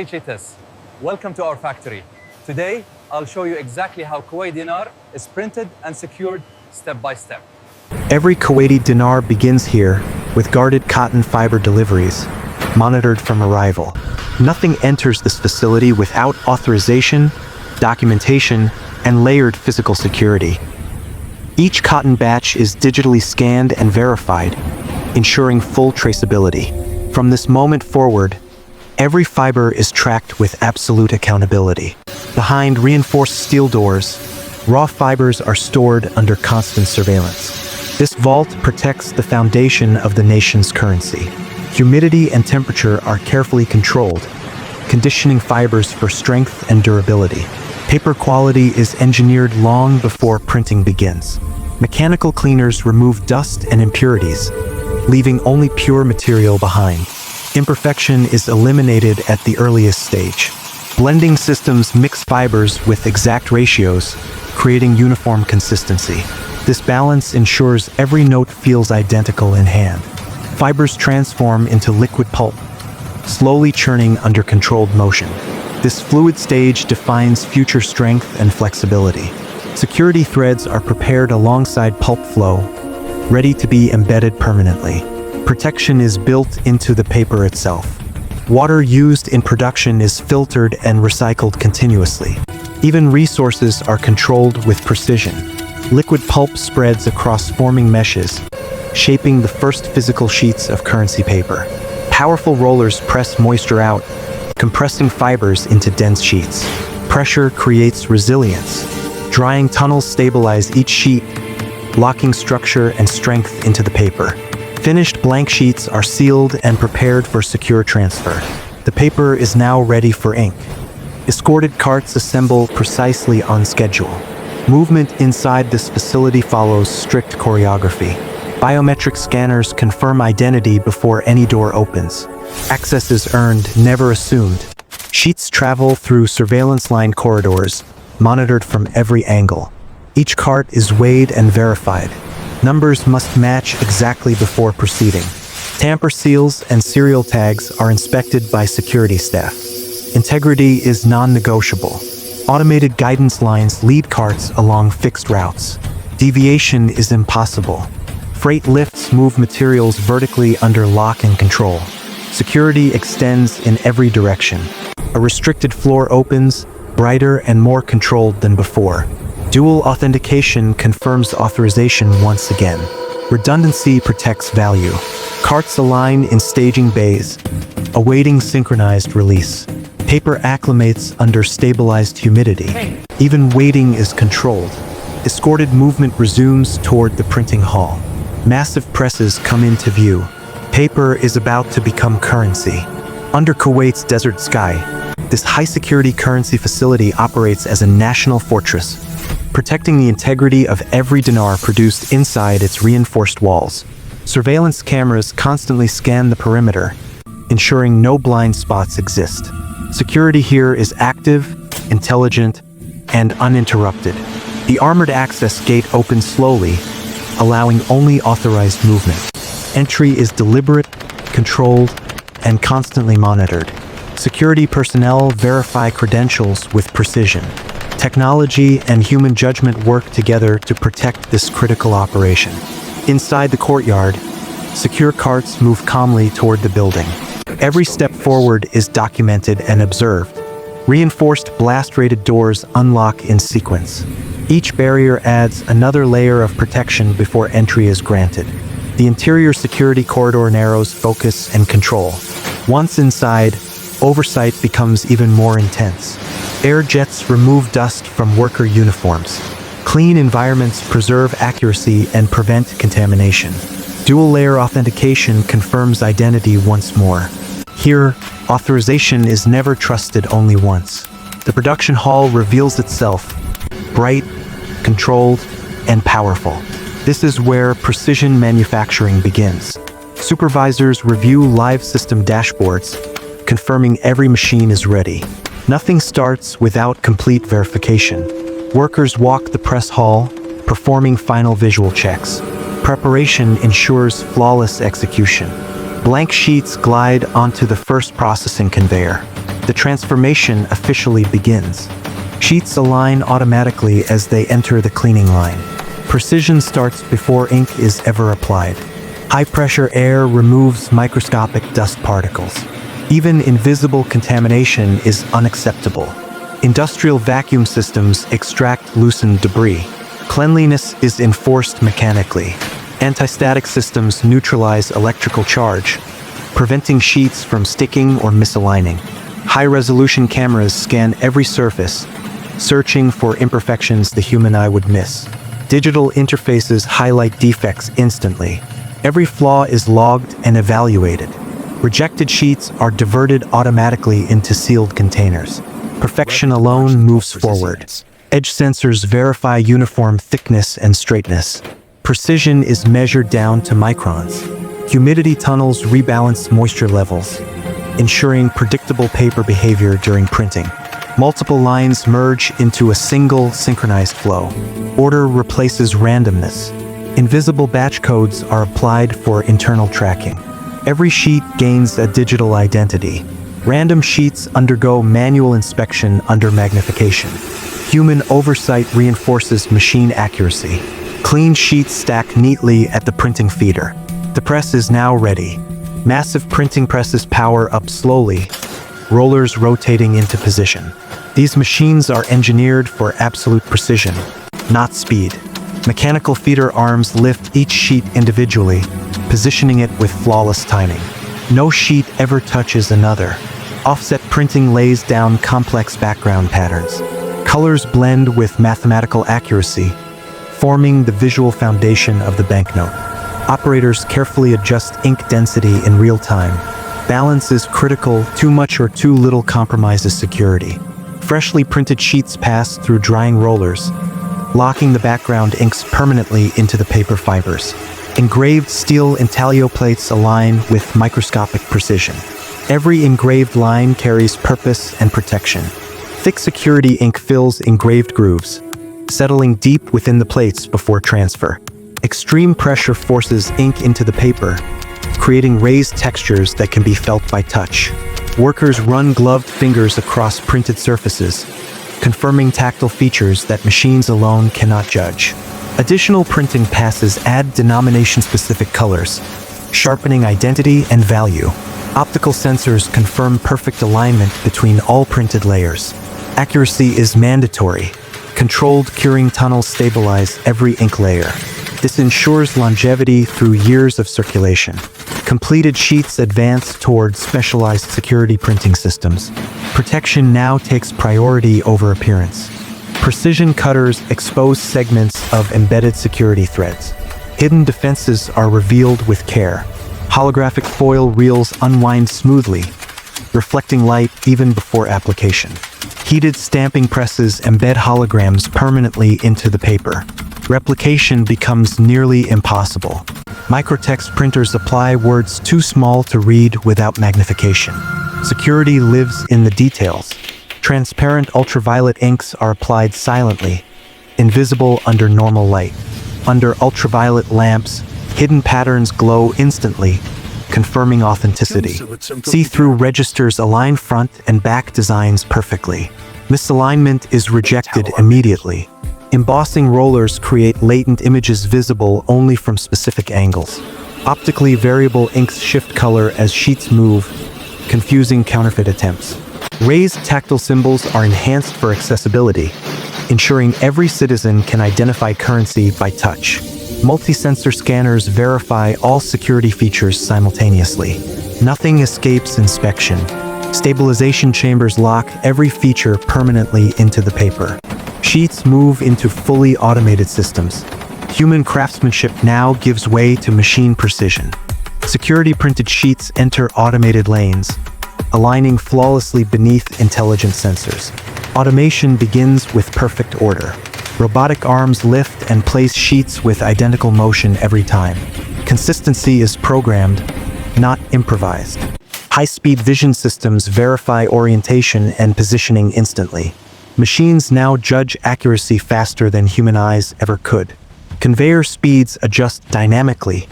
Chetas. Welcome to our factory. Today, I'll show you exactly how Kuwaiti dinar is printed and secured step by step. Every Kuwaiti dinar begins here with guarded cotton fiber deliveries, monitored from arrival. Nothing enters this facility without authorization, documentation, and layered physical security. Each cotton batch is digitally scanned and verified, ensuring full traceability. From this moment forward, every fiber is tracked with absolute accountability. Behind reinforced steel doors, raw fibers are stored under constant surveillance. This vault protects the foundation of the nation's currency. Humidity and temperature are carefully controlled, conditioning fibers for strength and durability. Paper quality is engineered long before printing begins. Mechanical cleaners remove dust and impurities, leaving only pure material behind. Imperfection is eliminated at the earliest stage. Blending systems mix fibers with exact ratios, creating uniform consistency. This balance ensures every note feels identical in hand. Fibers transform into liquid pulp, slowly churning under controlled motion. This fluid stage defines future strength and flexibility. Security threads are prepared alongside pulp flow, ready to be embedded permanently. Protection is built into the paper itself. Water used in production is filtered and recycled continuously. Even resources are controlled with precision. Liquid pulp spreads across forming meshes, shaping the first physical sheets of currency paper. Powerful rollers press moisture out, compressing fibers into dense sheets. Pressure creates resilience. Drying tunnels stabilize each sheet, locking structure and strength into the paper. Finished blank sheets are sealed and prepared for secure transfer. The paper is now ready for ink. Escorted carts assemble precisely on schedule. Movement inside this facility follows strict choreography. Biometric scanners confirm identity before any door opens. Access is earned, never assumed. Sheets travel through surveillance-lined corridors, monitored from every angle. Each cart is weighed and verified. Numbers must match exactly before proceeding. Tamper seals and serial tags are inspected by security staff. Integrity is non-negotiable. Automated guidance lines lead carts along fixed routes. Deviation is impossible. Freight lifts move materials vertically under lock and control. Security extends in every direction. A restricted floor opens, brighter and more controlled than before. Dual authentication confirms authorization once again. Redundancy protects value. Carts align in staging bays, awaiting synchronized release. Paper acclimates under stabilized humidity. Even weighting is controlled. Escorted movement resumes toward the printing hall. Massive presses come into view. Paper is about to become currency. Under Kuwait's desert sky, this high-security currency facility operates as a national fortress, protecting the integrity of every dinar produced inside its reinforced walls. Surveillance cameras constantly scan the perimeter, ensuring no blind spots exist. Security here is active, intelligent, and uninterrupted. The armored access gate opens slowly, allowing only authorized movement. Entry is deliberate, controlled, and constantly monitored. Security personnel verify credentials with precision. Technology and human judgment work together to protect this critical operation. Inside the courtyard, secure carts move calmly toward the building. Every step forward is documented and observed. Reinforced blast-rated doors unlock in sequence. Each barrier adds another layer of protection before entry is granted. The interior security corridor narrows focus and control. Once inside, oversight becomes even more intense. Air jets remove dust from worker uniforms. Clean environments preserve accuracy and prevent contamination. Dual-layer authentication confirms identity once more. Here, authorization is never trusted only once. The production hall reveals itself, bright, controlled, and powerful. This is where precision manufacturing begins. Supervisors review live system dashboards, confirming every machine is ready. Nothing starts without complete verification. Workers walk the press hall, performing final visual checks. Preparation ensures flawless execution. Blank sheets glide onto the first processing conveyor. the transformation officially begins. Sheets align automatically as they enter the cleaning line. Precision starts before ink is ever applied. High-pressure air removes microscopic dust particles. Even invisible contamination is unacceptable. Industrial vacuum systems extract loosened debris. Cleanliness is enforced mechanically. Anti-static systems neutralize electrical charge, preventing sheets from sticking or misaligning. High-resolution cameras scan every surface, searching for imperfections the human eye would miss. Digital interfaces highlight defects instantly. Every flaw is logged and evaluated. Rejected sheets are diverted automatically into sealed containers. Perfection alone moves forward. Edge sensors verify uniform thickness and straightness. Precision is measured down to microns. Humidity tunnels rebalance moisture levels, ensuring predictable paper behavior during printing. Multiple lines merge into a single synchronized flow. Order replaces randomness. Invisible batch codes are applied for internal tracking. Every sheet gains a digital identity. Random sheets undergo manual inspection under magnification. Human oversight reinforces machine accuracy. Clean sheets stack neatly at the printing feeder. The press is now ready. Massive printing presses power up slowly, rollers rotating into position. These machines are engineered for absolute precision, not speed. Mechanical feeder arms lift each sheet individually, positioning it with flawless timing. No sheet ever touches another. Offset printing lays down complex background patterns. Colors blend with mathematical accuracy, forming the visual foundation of the banknote. Operators carefully adjust ink density in real time. Balance is critical, too much or too little compromises security. Freshly printed sheets pass through drying rollers, locking the background inks permanently into the paper fibers. Engraved steel intaglio plates align with microscopic precision. Every engraved line carries purpose and protection. Thick security ink fills engraved grooves, settling deep within the plates before transfer. Extreme pressure forces ink into the paper, creating raised textures that can be felt by touch. Workers run gloved fingers across printed surfaces, confirming tactile features that machines alone cannot judge. Additional printing passes add denomination-specific colors, sharpening identity and value. Optical sensors confirm perfect alignment between all printed layers. Accuracy is mandatory. Controlled curing tunnels stabilize every ink layer. This ensures longevity through years of circulation. Completed sheets advance towards specialized security printing systems. Protection now takes priority over appearance. Precision cutters expose segments of embedded security threads. Hidden defenses are revealed with care. Holographic foil reels unwind smoothly, reflecting light even before application. Heated stamping presses embed holograms permanently into the paper. Replication becomes nearly impossible. Microtext printers apply words too small to read without magnification. Security lives in the details. Transparent ultraviolet inks are applied silently, invisible under normal light. Under ultraviolet lamps, hidden patterns glow instantly, confirming authenticity. See-through registers align front and back designs perfectly. Misalignment is rejected immediately. Embossing rollers create latent images visible only from specific angles. Optically variable inks shift color as sheets move, confusing counterfeit attempts. Raised tactile symbols are enhanced for accessibility, ensuring every citizen can identify currency by touch. Multi-sensor scanners verify all security features simultaneously. Nothing escapes inspection. Stabilization chambers lock every feature permanently into the paper. Sheets move into fully automated systems. Human craftsmanship now gives way to machine precision. Security printed sheets enter automated lanes, aligning flawlessly beneath intelligent sensors. Automation begins with perfect order. Robotic arms lift and place sheets with identical motion every time. Consistency is programmed, not improvised. High-speed vision systems verify orientation and positioning instantly. Machines now judge accuracy faster than human eyes ever could. Conveyor speeds adjust dynamically,